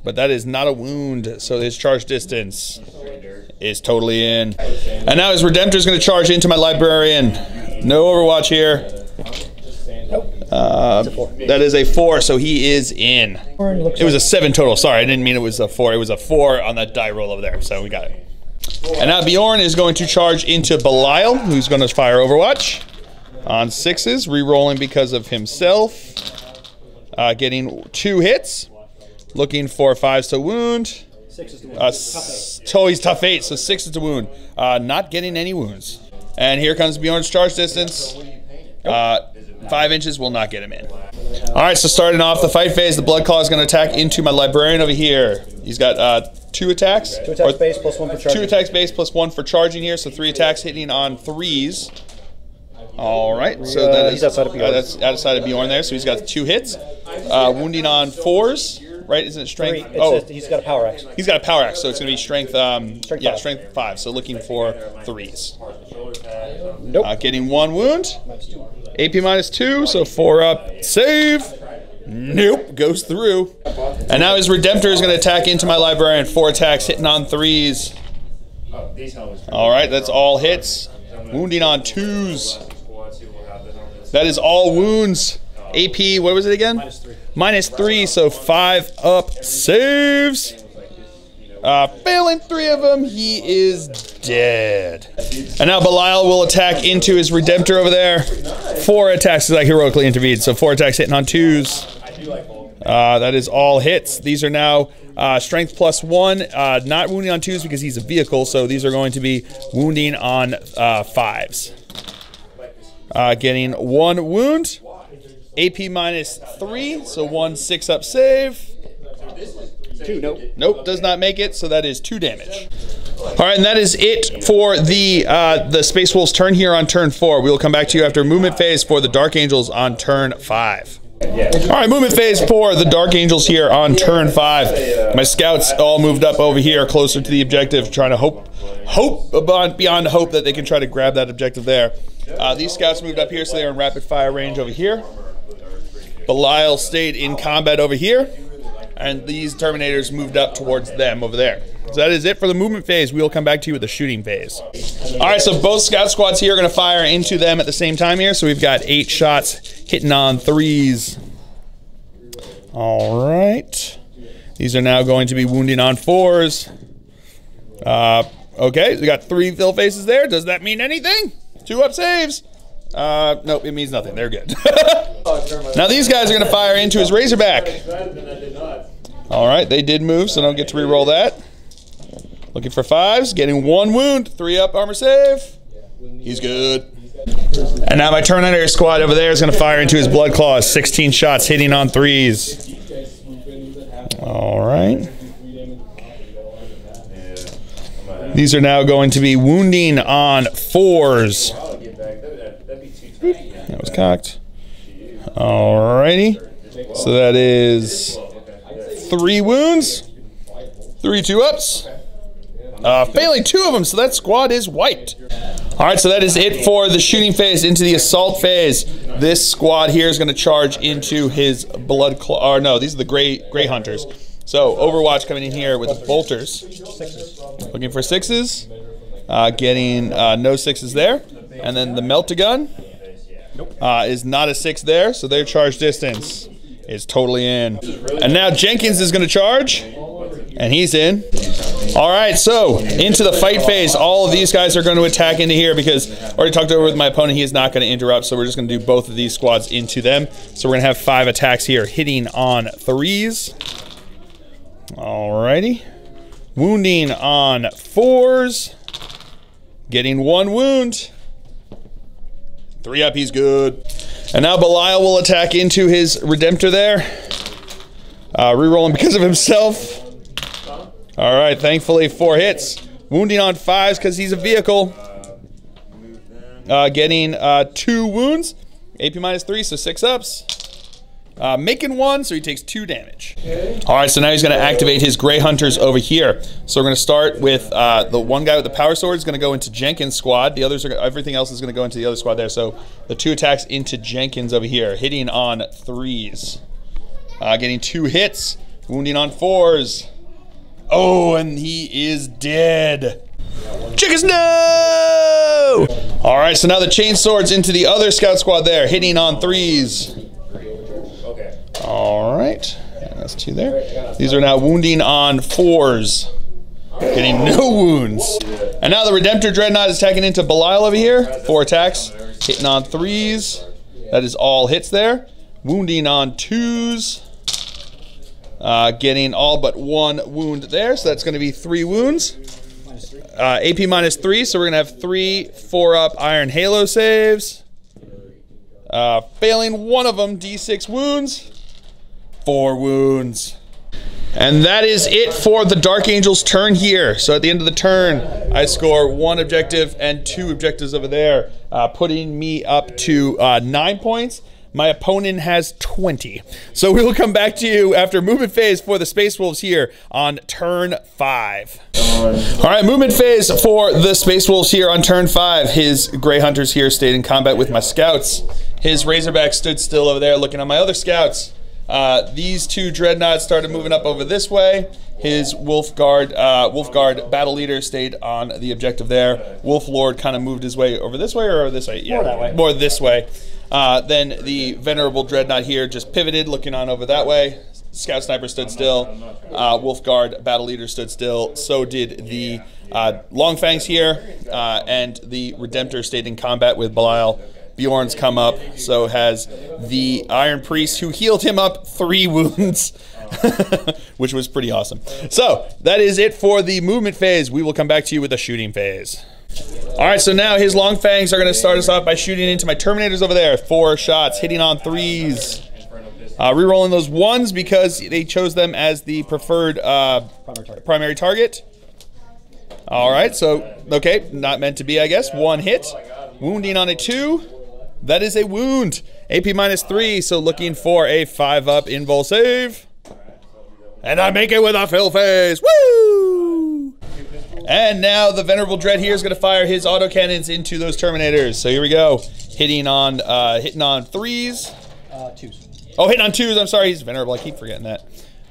but that is not a wound. So his charge distance is totally in. And now his Redemptor is going to charge into my librarian. No Overwatch here. That is a 4, so he is in. It was a 7 total. Sorry, I didn't mean it was a 4. It was a 4 on that die roll over there, so we got it. And now Bjorn is going to charge into Belial, who's going to fire Overwatch on 6s, re-rolling because of himself. Getting 2 hits, looking for 5s to wound. 6 to wound. He's tough 8, so 6 to wound. Not getting any wounds. And here comes Bjorn's charge distance. 5 inches will not get him in. All right, so starting off the fight phase, the Blood Claw is going to attack into my librarian over here. He's got 2 attacks. 2 attacks base plus 1 for charging. 2 attacks base plus 1 for charging here, so 3 attacks hitting on 3s. All right, so that is he's outside of Bjorn. that's outside of Bjorn there, so he's got 2 hits. Wounding on 4s, right? Isn't it strength? He's got a power axe. He's got a power axe, so it's going to be strength. Strength 5. So looking for 3s. Nope. Getting 1 wound. AP -2, so 4-up save. Nope, goes through. And now his Redemptor is going to attack into my librarian. 4 attacks hitting on 3s. All right, that's all hits. Wounding on 2s. That is all wounds. AP, what was it again? -3, so 5-up saves. Failing 3 of them, he is dead. And now Belial will attack into his Redemptor over there. 4 attacks as I heroically intervened, so 4 attacks hitting on 2s. That is all hits. These are now strength plus 1, not wounding on 2s because he's a vehicle, so these are going to be wounding on 5s. Getting 1 wound. AP -3, so 1 6-up save. 2, nope. Nope, does not make it, so that is 2 damage. All right, and that is it for the Space Wolves turn here on turn 4. We will come back to you after movement phase for the Dark Angels on turn 5. All right, movement phase for the Dark Angels here on turn 5. My scouts all moved up over here closer to the objective, trying to hope beyond hope that they can try to grab that objective there. These scouts moved up here, so they're in rapid fire range over here. Belial stayed in combat over here, and these Terminators moved up towards them over there. So that is it for the movement phase. We will come back to you with the shooting phase. All right, so both scout squads here are going to fire into them at the same time here. So we've got 8 shots hitting on 3s. All right. These are now going to be wounding on 4s. Okay, we got 3 fill faces there. Does that mean anything? 2-up saves. Nope, it means nothing. They're good. Now these guys are going to fire into his Razorback. All right, they did move, so don't get to re-roll that. Looking for 5s, getting 1 wound, 3-up armor save. He's good. And now my Terminator squad over there is going to fire into his Blood Claws. 16 shots hitting on 3s. All right. These are now going to be wounding on 4s. That was cocked. Alrighty. So that is 3 wounds. 3 2-ups. Failing 2 of them, so that squad is wiped. Alright, so that is it for the shooting phase. Into the assault phase, this squad here is going to charge into his blood claw. Or no, these are the gray hunters. So Overwatch coming in here with bolters. Looking for 6s. Getting no 6s there. And then the melt-a-gun is not a 6 there, so their charge distance is totally in. And now Jenkins is going to charge, and he's in. All right, so into the fight phase, all of these guys are going to attack into here because I already talked over with my opponent. He is not going to interrupt, so we're just going to do both of these squads into them. So we're going to have 5 attacks here, hitting on 3s. Alrighty. Wounding on 4s. Getting 1 wound. 3 up, he's good. And now Belial will attack into his Redemptor there. Rerolling because of himself. Alright, thankfully 4 hits. Wounding on 5s because he's a vehicle. Getting 2 wounds. AP -3, so 6 ups. Making 1, so he takes 2 damage. Alright, so now he's going to activate his Grey Hunters over here. So we're going to start with the one guy with the power sword is going to go into Jenkins' squad. The others are everything else is going to go into the other squad there. So the 2 attacks into Jenkins over here, hitting on 3s. Getting 2 hits, wounding on 4s. Oh, and he is dead. Chickens, no! Alright, so now the chain swords into the other scout squad there, hitting on 3s. Alright, that's 2 there. These are now wounding on 4s. Getting no wounds. And now the Redemptor Dreadnought is attacking into Belial over here. 4 attacks, hitting on 3s. That is all hits there. Wounding on 2s. Getting all but 1 wound there, so that's going to be 3 wounds. AP -3, so we're going to have 3 4-up Iron Halo saves. Failing 1 of them, D6 wounds. 4 wounds. And that is it for the Dark Angel's turn here. So at the end of the turn, I score 1 objective and 2 objectives over there, putting me up to 9 points. My opponent has 20. So we will come back to you after movement phase for the Space Wolves here on turn 5. All right, movement phase for the Space Wolves here on turn 5. His Grey Hunters here stayed in combat with my scouts. His Razorback stood still over there looking at my other scouts. These 2 Dreadnoughts started moving up over this way. His Wolf Guard Battle Leader stayed on the objective there. Wolf Lord kind of moved his way over this way or this way? Yeah, more that way. More this way. Then the Venerable Dreadnought here just pivoted, looking on over that way. Scout Sniper stood still. Wolf Guard Battle Leader stood still. So did the Long Fangs here. And the Redemptor stayed in combat with Belial. Bjorn's come up, so has the Iron Priest, who healed him up 3 wounds, which was pretty awesome. So that is it for the movement phase. We will come back to you with the shooting phase. All right, so now his Long Fangs are going to start us off by shooting into my Terminators over there. 4 shots, hitting on 3s. Rerolling those 1s because they chose them as the preferred primary target. All right, so, okay, not meant to be, I guess. 1 hit. Wounding on a 2. That is a wound. AP -3, so looking for a 5-up invul save. And I make it with a fill phase. Woo! And now the Venerable Dread here is going to fire his autocannons into those Terminators. So here we go. Hitting on 3s. 2s. Oh, hitting on 2s. I'm sorry. He's Venerable. I keep forgetting that.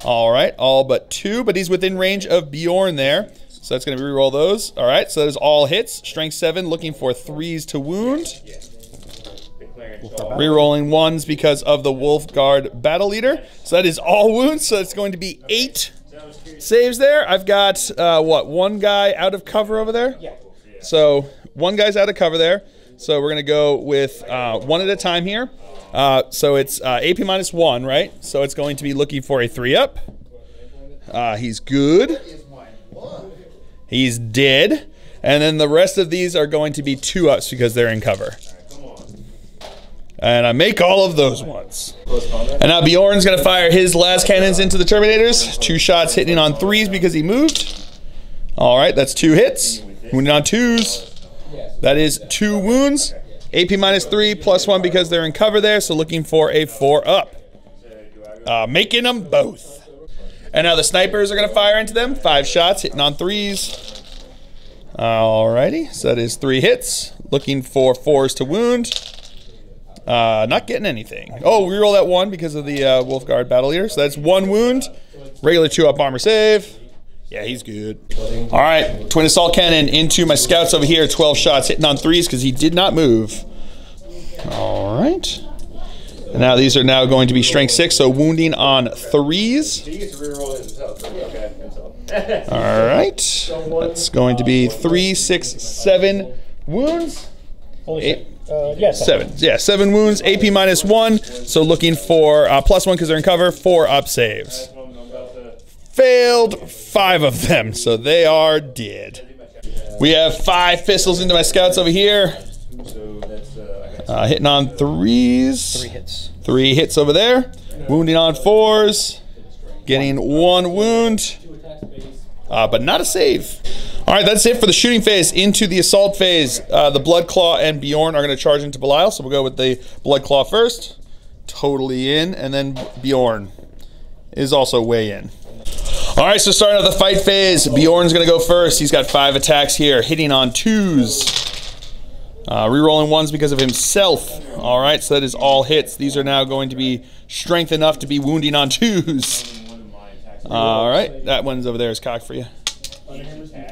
All right. All but 2, but he's within range of Bjorn there. So that's going to reroll those. All right. So that is all hits. Strength 7, looking for 3s to wound. Rerolling 1s because of the Wolf Guard Battle Leader. So that is all wounds. So it's going to be 8 saves there. I've got, what, 1 guy out of cover over there? Yeah. So 1 guy's out of cover there. So we're going to go with 1 at a time here. So it's AP -1, right? So it's going to be looking for a 3-up. He's good. He's dead. And then the rest of these are going to be 2-ups because they're in cover. And I make all of those ones. And now Bjorn's going to fire his last cannons into the Terminators. 2 shots hitting on 3s because he moved. All right, that's 2 hits. Wounded on 2s. That is 2 wounds. AP -3, +1 because they're in cover there, so looking for a 4-up. Making them both. And now the snipers are going to fire into them. 5 shots, hitting on 3s. Alrighty, so that is 3 hits. Looking for 4s to wound. Not getting anything. Oh, reroll that 1 because of the Wolf Guard Battle Leader. So that's 1 wound. Regular 2-up armor save. Yeah, he's good. All right, Twin Assault Cannon into my scouts over here. 12 shots, hitting on 3s because he did not move. All right. And now these are now going to be strength 6, so wounding on 3s. All right. That's going to be 3, 6, 7 wounds. Yeah, 7. Yeah, 7 wounds. AP -1. So looking for +1 because they're in cover. 4-up saves. Failed 5 of them, so they are dead. We have 5 pistols into my scouts over here. Hitting on 3s. 3 hits. 3 hits over there. Wounding on 4s. Getting 1 wound. But not a save. All right, that's it for the shooting phase. Into the assault phase, the Bloodclaw and Bjorn are going to charge into Belial. So we'll go with the Bloodclaw first. Totally in. And then Bjorn is also way in. All right, so starting off the fight phase, Bjorn's going to go first. He's got 5 attacks here, hitting on 2s. Rerolling 1s because of himself. All right, so that is all hits. These are now going to be strength enough to be wounding on 2s. All right, that one's over there is cocked for you.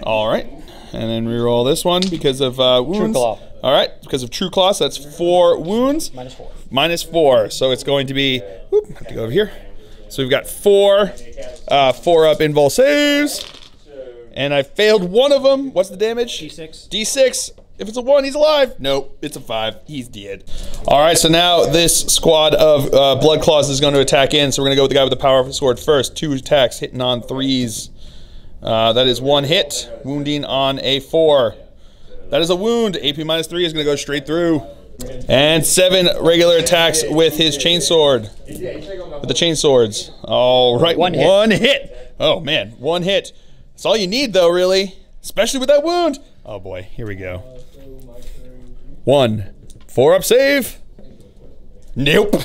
All right, and then reroll this one because of wounds. True Claw. All right, because of True Claw, so that's 4 wounds. -4. -4, so it's going to be, whoop, have to go over here. So we've got 4 4-up invul saves, and I failed 1 of them. What's the damage? D6. D6. If it's a 1, he's alive. Nope, it's a 5. He's dead. All right, so now this squad of Bloodclaws is going to attack in. So we're going to go with the guy with the powerful sword first. 2 attacks, hitting on 3s. That is 1 hit, wounding on a 4. That is a wound. AP -3 is going to go straight through. And 7 regular attacks with his chainsword. With the chainswords. All right, 1 hit. Oh, man, 1 hit. That's all you need, though, really. Especially with that wound. Oh, boy, here we go. 1. 4-up save. Nope.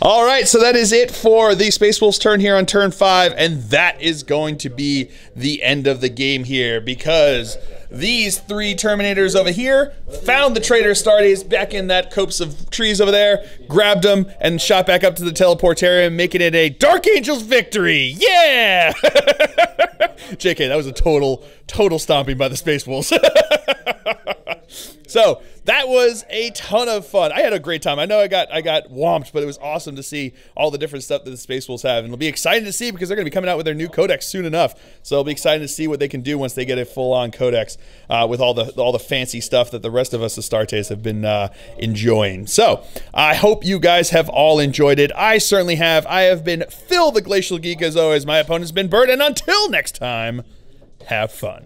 All right, so that is it for the Space Wolves turn here on turn 5, and that is going to be the end of the game here because these 3 Terminators over here found the Traitor Astartes back in that copse of trees over there, grabbed them, and shot back up to the teleportarium, making it a Dark Angels victory. Yeah! JK, that was a total stomping by the Space Wolves. So that was a ton of fun. I had a great time. I know I got whomped, but it was awesome to see all the different stuff that the Space Wolves have, and it'll be exciting to see because they're going to be coming out with their new codex soon enough. So it'll be exciting to see what they can do once they get a full-on codex with all the fancy stuff that the rest of us Astartes have been enjoying. So I hope you guys have all enjoyed it. I certainly have. I have been Phil the Glacial Geek as always. My opponent's been Bert, and until next time, have fun.